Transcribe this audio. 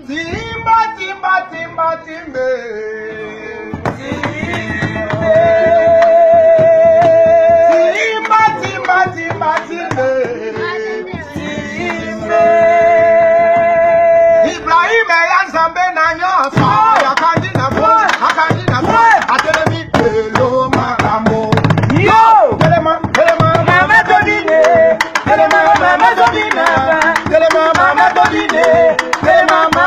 Timba, timba, timba, timbe. Timba, timba, timba, timbe. Ibrahim Eyanzambe Nanyo, ya kandina boy, akandina boy, atelemi hello maramo. Yo, telema, mama tobine, telema, mama tobine, telema, mama tobine, telema.